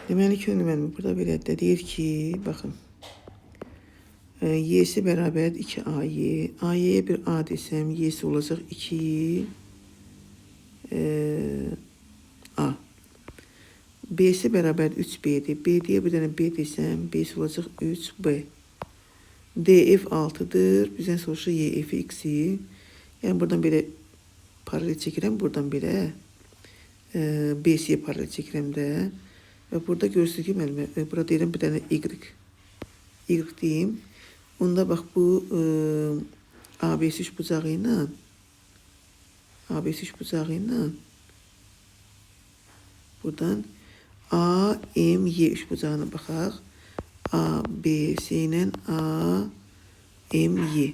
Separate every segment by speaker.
Speaker 1: Deməli ki, müəllim burada belə də deyir ki, baxın. Y'si bərabər 2AY. AY'ye bir A desəm, Y'si olacaq 2 A. B'si bərabər 3B'dir. B'ye bir dənə B desəm, B'si olacaq 3B. DF 6'dır. Bizdən soruşur YF X'i. Yəni buradan belə paralel çəkirəm, buradan belə BC'ye paralel çəkirəm də. Və burada görürsünüz ki, müəllimə, burada deyirəm bir dənə Y. Y deyim. Onda bax bu ABC üçbucağı ilə buradan AMY üçbucağına baxaq. ABC ilə AMY.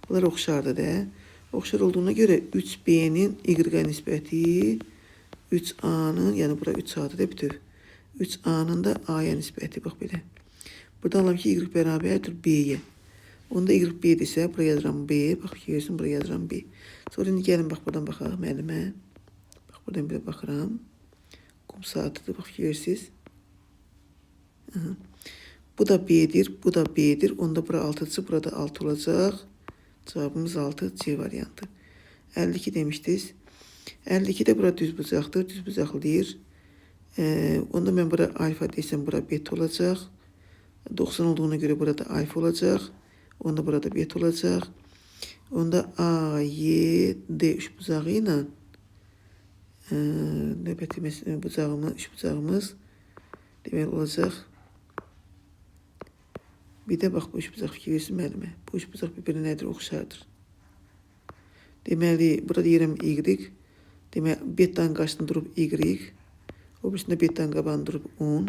Speaker 1: Bunlar oxşardır da. Oxşar olduğuna görə 3B'nin Y-ə nisbəti 3A'nın, yəni bura 3A'dır da bütöv. 3A'nın da A'ya nisbəti, bax belə. Burada alalım ki, Y bərabərdir B'ye. Onda Y B'dirsə, buraya yazıram B. Bax ki, görürsün, buraya yazıram B. Sonra indi gəlin, bax, buradan baxaq müəllimə. Bax, buradan belə baxıram. Qum saatıdır, bax ki, görürsünüz. Bu da B'dir, bu da B'dir. Onda bura 6'sı, burada 6 olacaq. Cevabımız 6, C variantı. 52 demişdiniz. 52 de bura düz bucaqdır, düz bucaqlı deyir. Onda mən bura alfa desəm, bura beta olacaq. 90 olduğuna görə burada alfa olacaq. Onda burada beta olacaq. Onda A, Y, D üçbucağı ilə növbəti üçbucağımız deməli olacaq. Bir də bax bu üçbucaq fikir versin müəllimə. Bu üçbucaq bir-birinə nədir? Oxşardır. Deməli, burada deyirəm Y. Deməli, beta'nın qarşısında durub Y. O birisində beta'nın qabağında durub 10.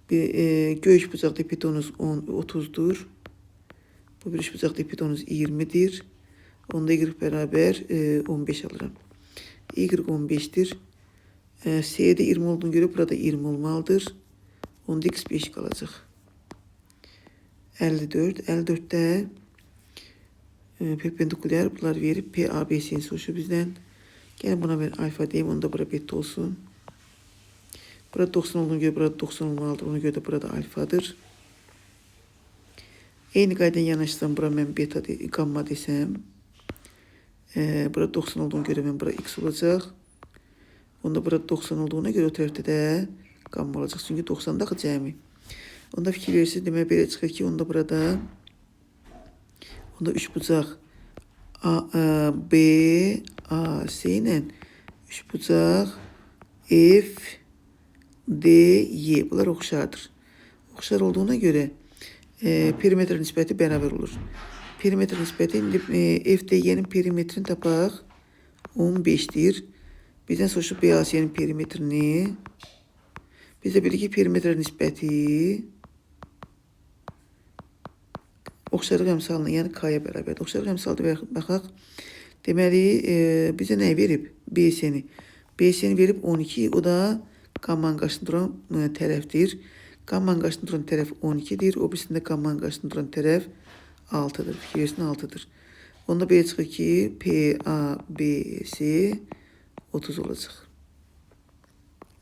Speaker 1: Göy üçbucaqda pitonuz 30'dur. Bu bir üçbucaqda pitonuz 20'dir. Onda Y bərabər 15 alıram. Y 15'dir. C'de 20 olduğuna görə burada 20 olmalıdır. Onda X 5 qalacaq. 54. 54'də perpendikulyar bunlar verib PABC'ni soruşur bizdən. Gəlin buna ben alfa deyim, onda bura beta olsun. Burada 90 olduğuna görə burada 90 olmalıdır. Ona görə də burada alfadır. Eyni qaydan yanaşsam bura mən beta gamma desəm. Burada 90 olduğuna görə mən bura X olacaq. Onda burada 90 olduğuna görə o tərəfdə də gamma olacaq. Çünki 90 daxı cəmi. Onda fikir verirsiniz, demək belə çıxır ki, onda burada üçbucaq B, A, C ilə üçbucaq F, D, Y. Bunlar oxşardır. Oxşar olduğuna görə perimetr nisbəti bərabər olur. Perimetr nisbəti, indi F, D, Y-nin perimetrini tapaq. 15'dir. Bizdən soruşub B, A, C-nin perimetrini. Biz də bilir ki, perimetr nisbəti oxşarlıq əmsalına, yəni K-ya bərabərdir. Oxşarlıq əmsalda baxaq. Deməli, bizə nə verib? BC-ni. BC-ni verib 12. O da qammanın qarşısında duran tərəfdir. Qammanın qarşısında duran tərəf 12'dir. O birisində qammanın qarşısında duran tərəf 6'dır. Fikir versin 6'dır. Onda belə çıxır ki, PABC 30 olacaq.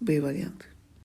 Speaker 1: B variantı.